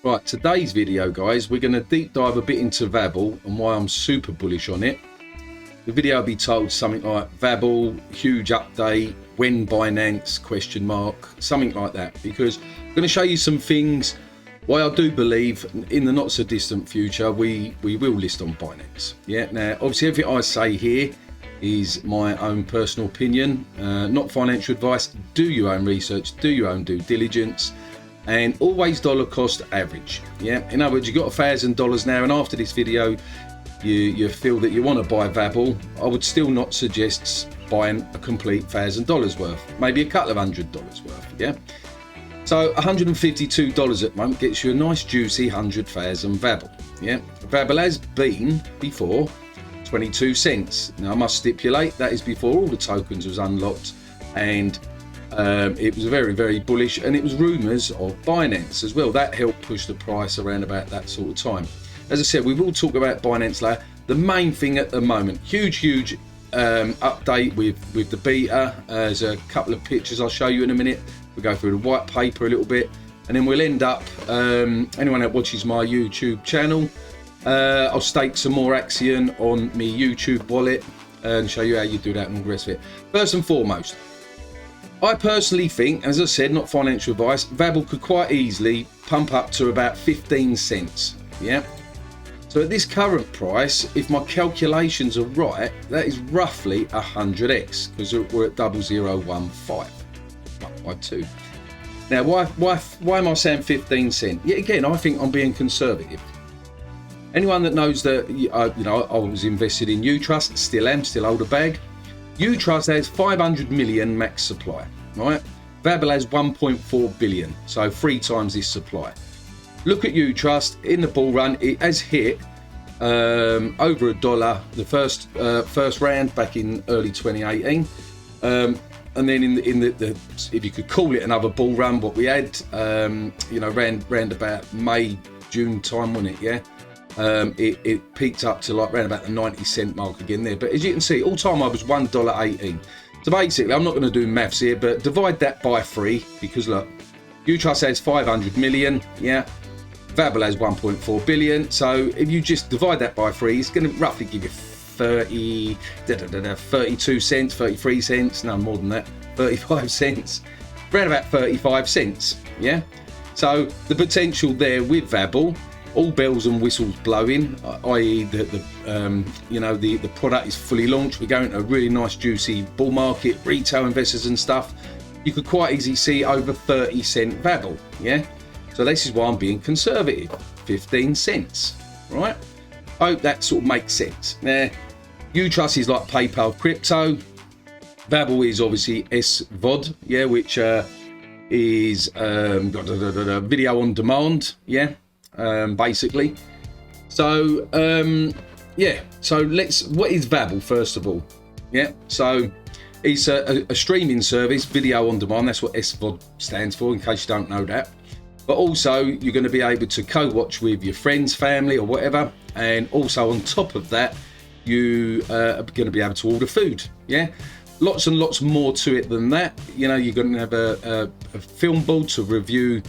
Right, today's video, guys, we're going to deep dive a bit into Vabble and why I'm super bullish on it. The video will be told something like Vabble, huge update, when Binance, question mark, something like that, because I'm going to show you some things why I do believe in the not so distant future we will list on Binance. Yeah, now obviously everything I say here is my own personal opinion, not financial advice. Do your own research, do your own due diligence, and always dollar cost average. Yeah, in other words, you got $1,000 now, and after this video you feel that you want to buy Vabble, I would still not suggest buying a complete $1,000 worth, maybe a couple of $100 worth. Yeah, so $152 at the moment gets you a nice juicy 100,000 Vabble. Yeah, Vabble has been before 22 cents. Now I must stipulate that is before all the tokens was unlocked, and it was very, very bullish, and it was rumours of Binance as well. That helped push the price around about that sort of time. As I said, we will talk about Binance later. The main thing at the moment, huge update with the beta. There's a couple of pictures I'll show you in a minute. We'll go through the white paper a little bit, and then we'll end up, anyone that watches my YouTube channel, I'll stake some more Axion on my YouTube wallet and show you how you do that and all the rest of it. First and foremost, I personally think, as I said, not financial advice, Vabble could quite easily pump up to about 15 cents. Yeah. So at this current price, if my calculations are right, that is roughly 100x, because we're at 0015. Now, why am I saying 15 cents? Yet again, I think I'm being conservative. Anyone that knows that, I was invested in Utrust, still am, still hold a bag. Utrust has 500 million max supply, right? Vabble has 1.4 billion, so 3 times this supply. Look at Utrust in the bull run; it has hit over $1 the first round back in early 2018, and then in the if you could call it another bull run, what we had, round about May June time, wasn't it? Yeah. It peaked up to like around about the 90 cent mark again there, but as you can see, all time I was $1.18. So basically, I'm not going to do maths here, but divide that by 3, because look, Utrust has 500 million, yeah, Vabble has 1.4 billion, so if you just divide that by 3, it's going to roughly give you 32 cents, 33 cents, no more than that, 35 cents, around about 35 cents, yeah. So the potential there with Vabble, all bells and whistles blowing, i.e. the product is fully launched, we're going to a really nice juicy bull market, retail investors and stuff, you could quite easily see over 30 cent Vabble, yeah. So this is why I'm being conservative, 15 cents, right? I hope that sort of makes sense. Now, Utrust is like PayPal crypto, Vabble is obviously SVOD, yeah, which is video on demand, yeah. Basically, so what is Vabble first of all? Yeah, so it's a streaming service, video on demand. That's what SVOD stands for, in case you don't know that. But also you're going to be able to co-watch with your friends, family, or whatever, and also on top of that you are going to be able to order food. Yeah, lots and lots more to it than that. You know, you're going to have a film board to review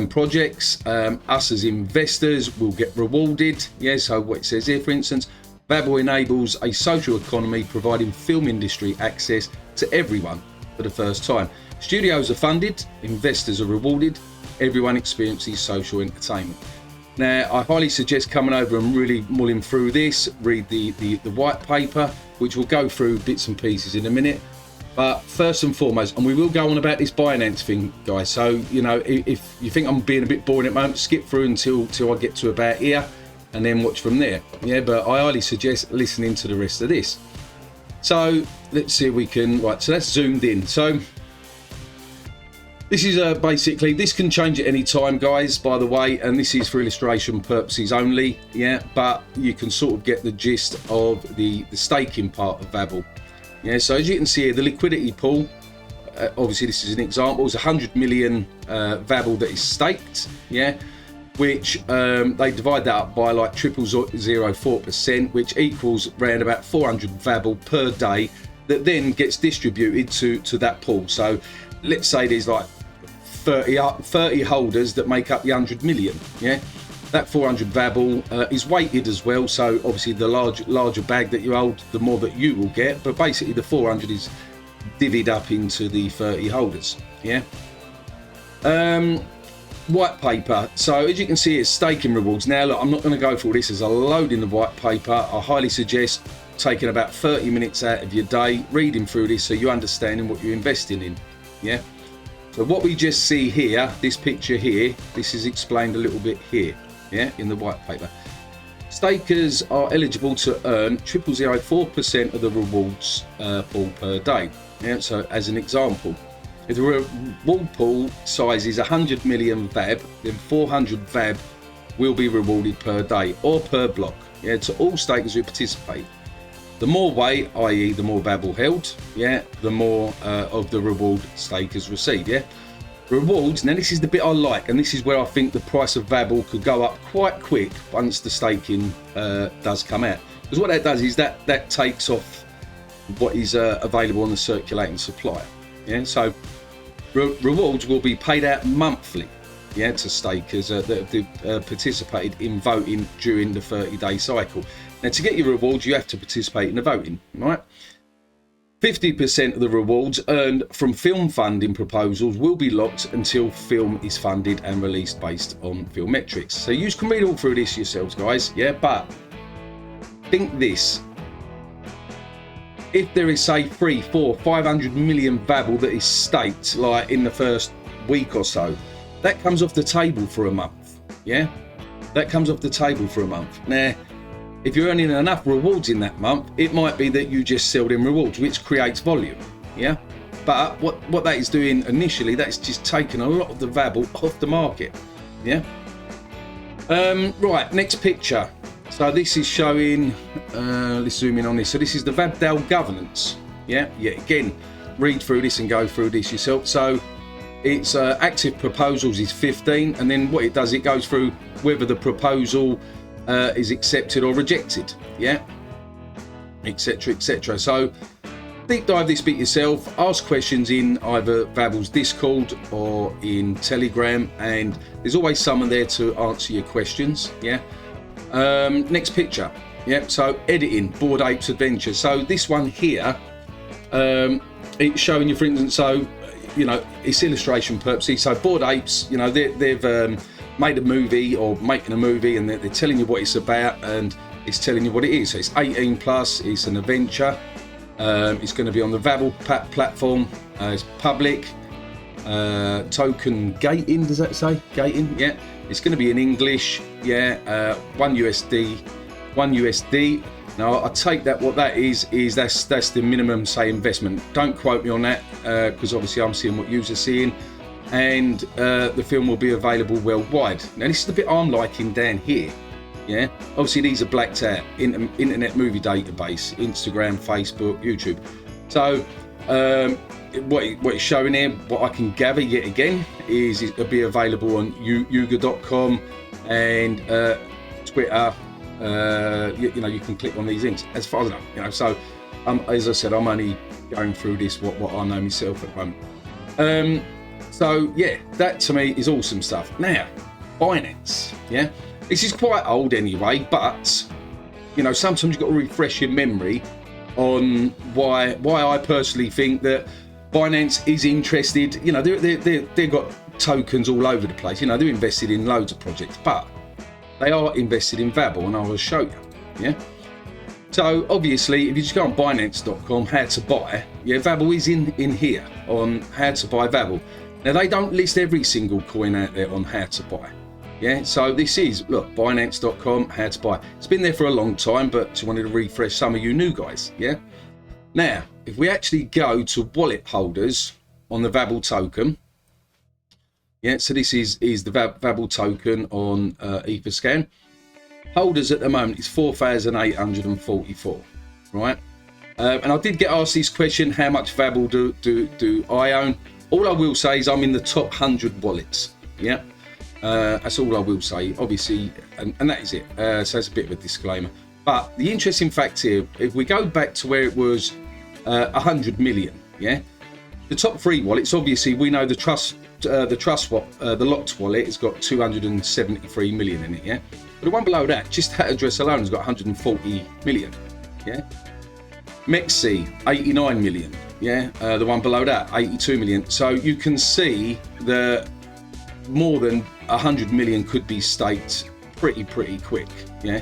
projects. Us as investors will get rewarded. Yeah, so what it says here, for instance, Vabble enables a social economy, providing film industry access to everyone for the first time. Studios are funded, investors are rewarded, everyone experiences social entertainment. Now, I highly suggest coming over and really mulling through this, read the white paper, which we'll go through bits and pieces in a minute. But first and foremost, and we will go on about this Binance thing, guys, so you know, if you think I'm being a bit boring at the moment, skip through until I get to about here and then watch from there. Yeah, but I highly suggest listening to the rest of this. So let's see if we can, right, so that's zoomed in. So this is basically, this can change at any time, guys, by the way, and this is for illustration purposes only, yeah, but you can sort of get the gist of the staking part of Vabble. Yeah, so as you can see here, the liquidity pool, obviously this is an example, it's 100 million Vabble that is staked, yeah, which they divide that up by like 0.004%, which equals around about 400 Vabble per day that then gets distributed to that pool. So let's say there's like 30 holders that make up the 100 million. Yeah, that 400 Vabble is weighted as well, so obviously the larger bag that you hold, the more that you will get, but basically the 400 is divvied up into the 30 holders. Yeah. White paper. So as you can see, it's staking rewards. Now look, I'm not going to go through all this. There's a load in the white paper. I highly suggest taking about 30 minutes out of your day reading through this so you understand what you're investing in. Yeah. So what we just see here, this picture here, this is explained a little bit here. Yeah, in the white paper. Stakers are eligible to earn 0.004% of the rewards pool per day. Yeah. So as an example, if the reward pool size is 100 million VAB, then 400 VAB will be rewarded per day or per block. Yeah, to all stakers who participate. The more weight, i.e. the more Vabble held, yeah, the more of the reward stakers receive. Yeah, rewards. Now this is the bit I like, and this is where I think the price of Vabble could go up quite quick once the staking does come out. Because what that does is that takes off what is available on the circulating supply. Yeah, so rewards will be paid out monthly, yeah, to stakers that have participated in voting during the 30-day cycle. Now, to get your rewards, you have to participate in the voting, right? 50% of the rewards earned from film funding proposals will be locked until film is funded and released based on film metrics. So you can read all through this yourselves, guys, yeah, but think this. If there is, say, 300, 400, 500 million Vabble that is staked, like in the first week or so, that comes off the table for a month. Yeah, that comes off the table for a month. Now, if you're earning enough rewards in that month, it might be that you just sell them rewards, which creates volume. Yeah, but what that is doing initially, that's just taking a lot of the Vabble off the market. Yeah. Right, next picture. So this is showing, let's zoom in on this. So this is the Vabble governance. Yeah, again, read through this and go through this yourself. So it's active proposals is 15, and then what it does, it goes through whether the proposal is accepted or rejected. Yeah, etc, etc. So deep dive this bit yourself, ask questions in either Vabble's Discord or in Telegram, and there's always someone there to answer your questions. Yeah. Next picture. Yeah, so editing, Bored Apes Adventure. So this one here, it's showing you, for instance, so, you know, it's illustration purposes. So Bored Apes, you know, they've made a movie or making a movie, and they're telling you what it's about, and it's telling you what it is. So it's 18 plus, it's an adventure. It's going to be on the Vabble platform. It's public. Token gating, does that say? Gating, yeah. It's going to be in English, yeah. 1 USD. Now I take that what that is that's the minimum, say, investment. Don't quote me on that, because obviously I'm seeing what you're seeing, and the film will be available worldwide. Now this is the bit I'm liking down here. Yeah, obviously these are blacked out in Internet Movie Database, Instagram, Facebook, YouTube. So what it's showing here, what I can gather yet again, is it'll be available on Yuga.com and Twitter. You know, you can click on these links as far as I know. You know, so as I said, I'm only going through this what I know myself at the moment. So yeah, that to me is awesome stuff. Now, Binance, yeah, this is quite old anyway, but you know, sometimes you've got to refresh your memory on why I personally think that Binance is interested. You know, they've got tokens all over the place. You know, they're invested in loads of projects, but they are invested in Vabble, and I will show you. Yeah. So obviously, if you just go on Binance.com, how to buy, yeah, Vabble is in here on how to buy Vabble. Now they don't list every single coin out there on how to buy. Yeah, so this is, look, Binance.com, how to buy. It's been there for a long time, but just wanted to refresh some of you new guys. Yeah. Now, if we actually go to wallet holders on the Vabble token, yeah, so this is the Vabble token on Etherscan. Holders at the moment is 4,844, right? And I did get asked this question: how much Vabble do I own? All I will say is I'm in the top 100 wallets. Yeah, that's all I will say. Obviously, and that is it. So it's a bit of a disclaimer. But the interesting fact here, if we go back to where it was 100 million, yeah, the top 3 wallets, obviously we know the Trust the trust swap, the locked wallet has got 273 million in it, yeah. But the one below that, just that address alone, has got 140 million, yeah. Mexi, 89 million, yeah. The one below that, 82 million. So you can see that more than 100 million could be staked pretty quick, yeah.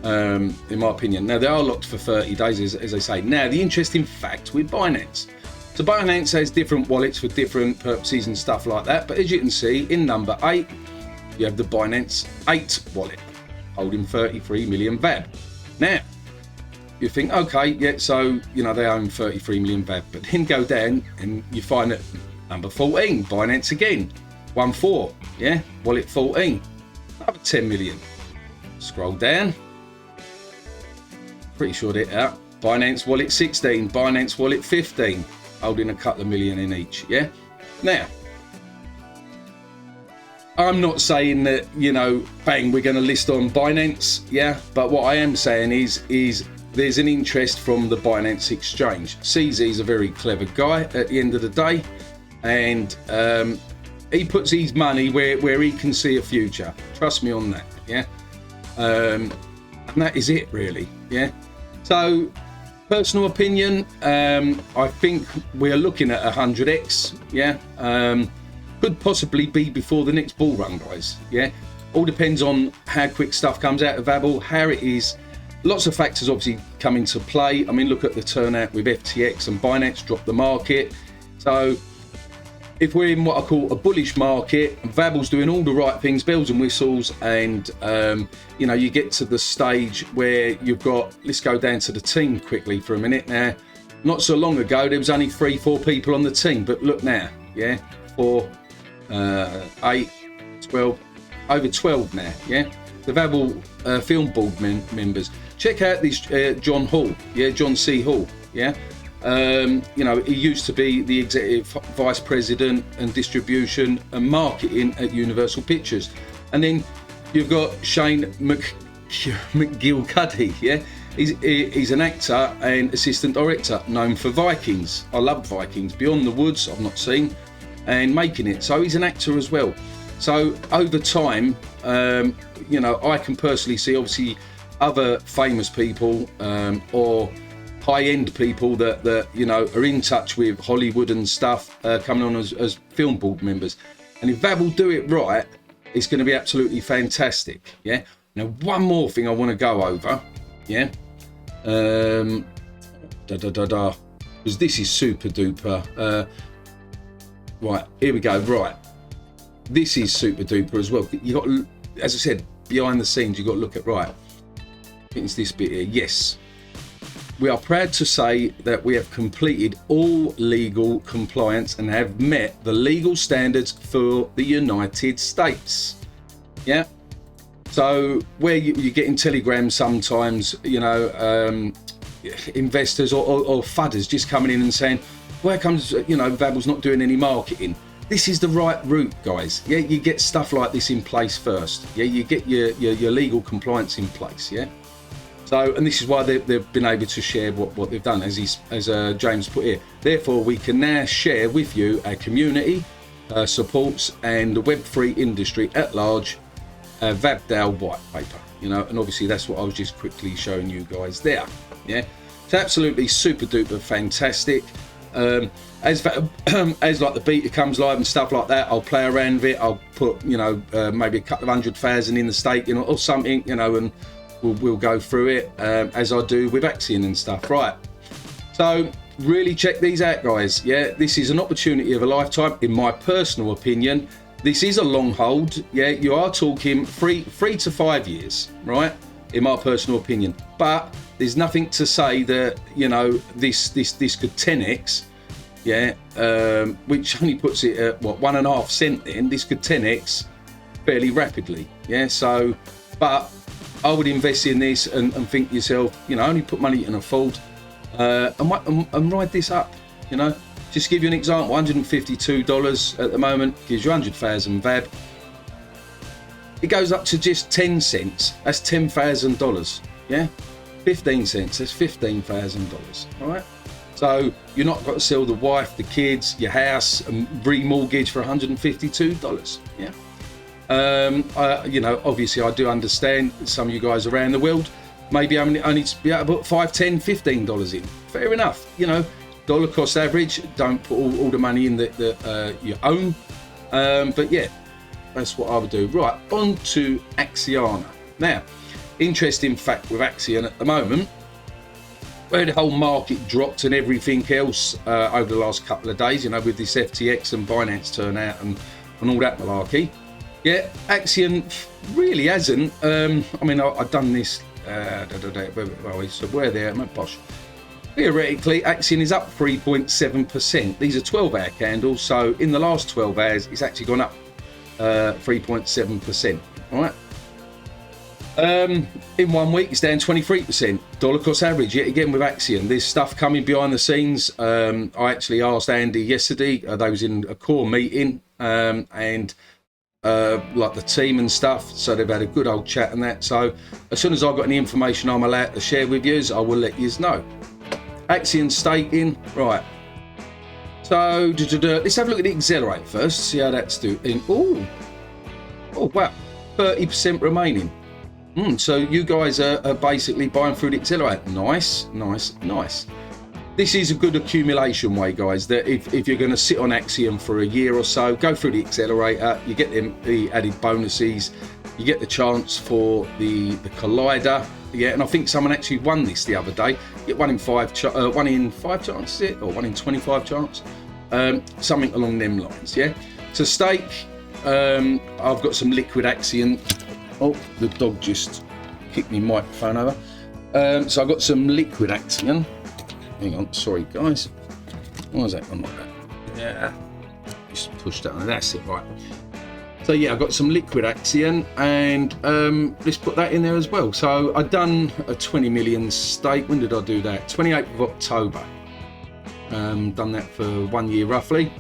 In my opinion. Now, they are locked for 30 days, as I say. Now, the interesting fact with Binance. So Binance has different wallets for different purposes and stuff like that. But as you can see, in number 8, you have the Binance 8 wallet, holding 33 million VAB. Now, you think, okay, yeah, so, you know, they own 33 million VAB. But then go down and you find that number 14, Binance again, 1-4, yeah, wallet 14, another 10 million. Scroll down. Pretty sure they're out. Binance wallet 16, Binance wallet 15, holding a couple of million in each, yeah? Now, I'm not saying that, you know, bang, we're going to list on Binance, yeah? But what I am saying is there's an interest from the Binance exchange. CZ is a very clever guy at the end of the day, and he puts his money where he can see a future. Trust me on that, yeah? And that is it, really, yeah? So, personal opinion, I think we're looking at 100x, yeah? Could possibly be before the next bull run, guys, yeah? All depends on how quick stuff comes out of Vabble, how it is. Lots of factors obviously come into play. I mean, look at the turnout with FTX and Binance dropped the market. So, if we're in what I call a bullish market, Vabble's doing all the right things, bells and whistles, and you know, you get to the stage where you've got, let's go down to the team quickly for a minute now. Not so long ago, there was only 3-4 people on the team, but look now, yeah, 4, 8, 12, over 12 now, yeah. The Vabble film board members. Check out this John Hall, yeah, John C. Hall, yeah. You know, he used to be the executive vice president and distribution and marketing at Universal Pictures. And then you've got Shane McGilcuddy, yeah? He's an actor and assistant director known for Vikings. I love Vikings. Beyond the Woods, I've not seen, and Making It. So he's an actor as well. So over time, you know, I can personally see obviously other famous people or high-end people that you know are in touch with Hollywood and stuff coming on as film board members. And if Vabble do it right, it's going to be absolutely fantastic, yeah? Now, one more thing I want to go over, yeah? Because this is super duper. Right, here we go, right. This is super duper as well. You got, as I said, behind the scenes, you've got to look at, right, I think it's this bit here, yes. We are proud to say that we have completed all legal compliance and have met the legal standards for the United States. Yeah. So where you're getting telegrams sometimes, you know, investors or fudders just coming in and saying, where comes, you know, Vabble's not doing any marketing. This is the right route, guys. Yeah, you get stuff like this in place first. Yeah, you get your legal compliance in place. Yeah. So, and this is why they've been able to share what they've done, as James put here. Therefore, we can now share with you our community supports and the Web3 industry at large, Vabble white paper, you know, and obviously that's what I was just quickly showing you guys there. Yeah, it's absolutely super duper fantastic. As like the beta comes live and stuff like that, I'll play around with it. I'll put, you know, maybe a couple of 100,000 in the stake, you know, or something, you know, and we'll go through it as I do with Axion and stuff. Right, so really check these out, guys. Yeah, this is an opportunity of a lifetime, in my personal opinion. This is a long hold. Yeah, you are talking 3 to 5 years, right, in my personal opinion. But there's nothing to say that, you know, this could 10x, yeah, which only puts it at what, 1.5 cent. Then this could 10x fairly rapidly. Yeah, so but I would invest in this and think to yourself, you know, only put money you can afford and ride this up, you know. Just to give you an example, $152 at the moment gives you 100,000 VAB. It goes up to just 10 cents, that's $10,000, yeah? 15 cents, that's $15,000, all right? So you're not got to sell the wife, the kids, your house, and remortgage for $152. Yeah. You know, obviously I do understand some of you guys around the world maybe only to be able to put $5, $10, $15 in. Fair enough. You know, dollar cost average. Don't put all the money in that you own. But yeah, that's what I would do. Right, on to Axion. Now, interesting fact with Axion at the moment, where the whole market dropped and everything else over the last couple of days, you know, with this FTX and Binance turnout and all that malarkey. Yeah, Axion really hasn't. I mean, I've done this. So where there, I'm posh. Theoretically, Axion is up 3.7%. These are 12-hour candles, so in the last 12 hours, it's actually gone up 3.7%. All right. In 1 week, it's down 23%. Dollar cost average, yet again with Axion. There's stuff coming behind the scenes. I actually asked Andy yesterday. They was in a core meeting, and like the team and stuff, so they've had a good old chat and that. So as soon as I've got any information I'm allowed to share with you, I will let you know. Axion staking, right, so let's have a look at the accelerate first, see how that's doing. Oh wow, 30% remaining. So you guys are basically buying through the accelerator. Nice. This is a good accumulation way, guys, that if you're going to sit on Axion for a year or so, go through the accelerator, you get the added bonuses, you get the chance for the collider. Yeah, and I think someone actually won this the other day. You get 1 in 5 chance, is it? Or 1 in 25 chance? Something along them lines, yeah? So stake, I've got some liquid Axion. Oh, the dog just kicked me microphone over. So I've got some liquid Axion. Hang on, sorry guys. Why is that one like that? Yeah, just push that on. That's it, right. So yeah, I've got some liquid Axion, and let's put that in there as well. So I've done a 20 million stake. When did I do that? 28th of October. Done that for 1 year roughly.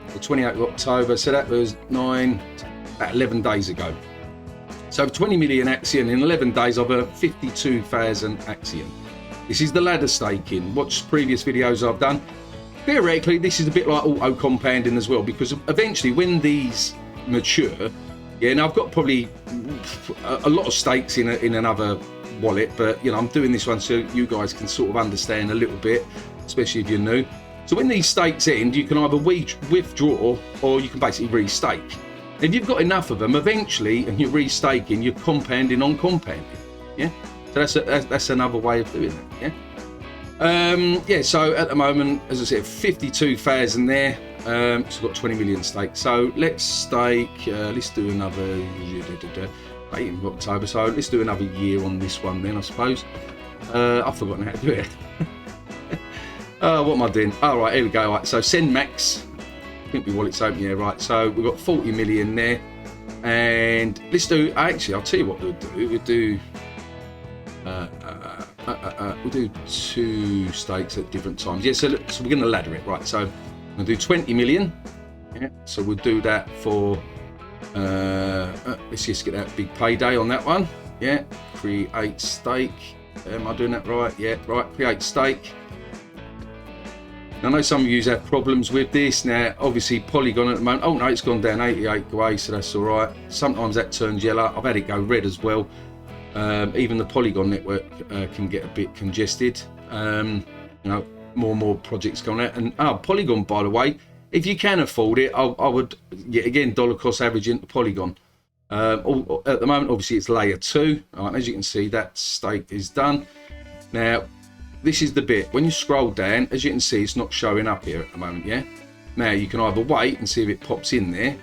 The 28th of October. So that was about 11 days ago. So 20 million Axion in 11 days. I've earned 52,000 Axion. This is the ladder staking. Watch previous videos I've done. Theoretically, this is a bit like auto compounding as well, because eventually when these mature, yeah, and I've got probably a lot of stakes in another wallet, but you know, I'm doing this one so you guys can sort of understand a little bit, especially if you're new. So when these stakes end, you can either withdraw or you can basically restake. If you've got enough of them, eventually, and you're restaking, you're compounding on compounding. Yeah. So that's another way of doing that, yeah. Yeah, so at the moment, as I said, 52,000 there. So I've got 20 million stake. So let's stake, let's do another 18th of October. So let's do another year on this one then, I suppose. I've forgotten how to do it. What am I doing? Oh, right, here we go. Right, so send max. I think my wallet's open, yeah, right. So we've got 40 million there. And let's do, actually, I'll tell you what we'll do. We'll do 2 stakes at different times. Yeah, so we're going to ladder it, right? So I'm going to do 20 million. Yeah, so we'll do that for, let's just get that big payday on that one. Yeah, create stake. Am I doing that right? Yeah, right, create stake. I know some of you have problems with this. Now, obviously, Polygon at the moment, oh no, it's gone down 88 away, so that's all right. Sometimes that turns yellow. I've had it go red as well. Even the Polygon network can get a bit congested. You know, more and more projects going out. And Polygon, by the way, if you can afford it, I would, yet again, dollar cost average into Polygon. At the moment, obviously, it's layer 2. All right, as you can see, that stake is done. Now, this is the bit. When you scroll down, as you can see, it's not showing up here at the moment, yeah? Now, you can either wait and see if it pops in there,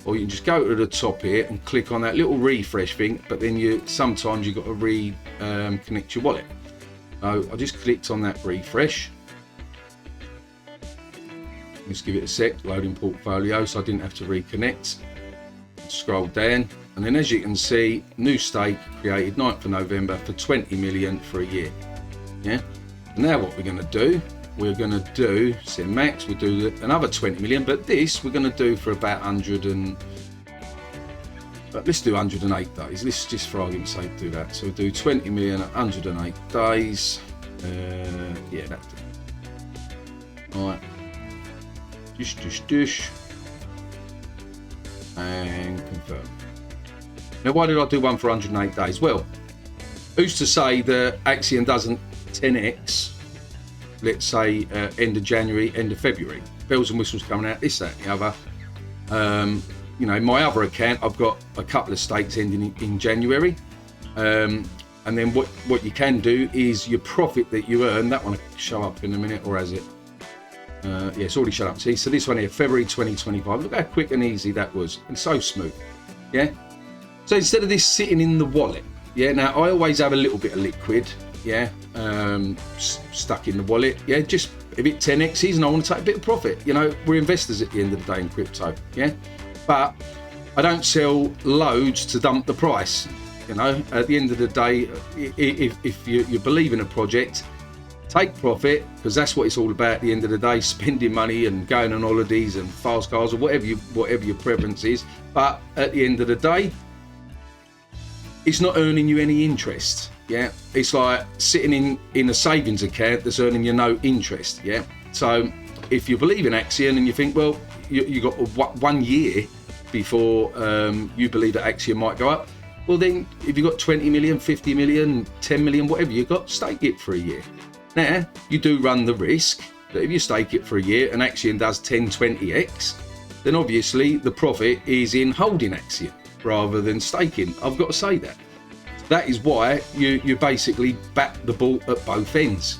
or you can just go to the top here and click on that little refresh thing, but then sometimes you've got to connect your wallet. So I just clicked on that refresh. Let's give it a sec, loading portfolio, so I didn't have to reconnect. Scroll down, and then as you can see, new stake created 9th of November for 20 million for a year. Yeah. Now what we're going to do, send max, we'll do another 20 million, but this we're going to do for about 100 and, let's do 108 days. Let's just for argument's sake do that. So we'll do 20 million at 108 days. Yeah, that's it. Right. Dish. And confirm. Now, why did I do one for 108 days? Well, who's to say that Axion doesn't 10x, let's say end of January, end of February? Bells and whistles coming out, this, that, and the other. You know, in my other account, I've got a couple of stakes ending in January. And then what you can do is your profit that you earn, that one will show up in a minute, or has it? Yeah, it's already shut up. See, so this one here, February 2025. Look how quick and easy that was, and so smooth. Yeah. So instead of this sitting in the wallet, yeah. Now I always have a little bit of liquid, yeah, stuck in the wallet. Yeah, just if it 10x's and I want to take a bit of profit. You know, we're investors at the end of the day in crypto. Yeah, but I don't sell loads to dump the price. You know, at the end of the day, if you believe in a project, take profit, because that's what it's all about at the end of the day, spending money and going on holidays and fast cars or whatever your preference is. But at the end of the day, it's not earning you any interest. Yeah, it's like sitting in a savings account that's earning you no interest. Yeah, so if you believe in Axion and you think, well, you got 1 year before you believe that Axion might go up, well then if you've got 20 million, 50 million, 10 million, whatever you've got, stake it for a year. Now, you do run the risk that if you stake it for a year and Axion does 10, 20x, then obviously the profit is in holding Axion rather than staking. I've got to say that. That is why you basically bat the ball at both ends.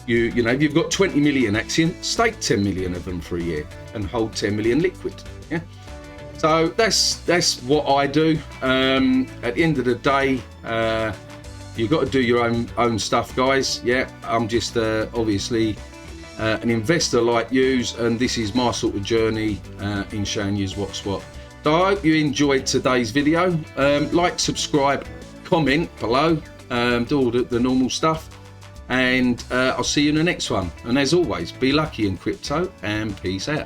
You know, if you've got 20 million Axion, stake 10 million of them for a year and hold 10 million liquid. Yeah. So that's what I do. At the end of the day, you've got to do your own stuff, guys. Yeah, I'm just obviously an investor like yous, and this is my sort of journey in showing you what's what. So I hope you enjoyed today's video. Like, subscribe, comment below, do all the normal stuff, and I'll see you in the next one. And as always, be lucky in crypto, and peace out.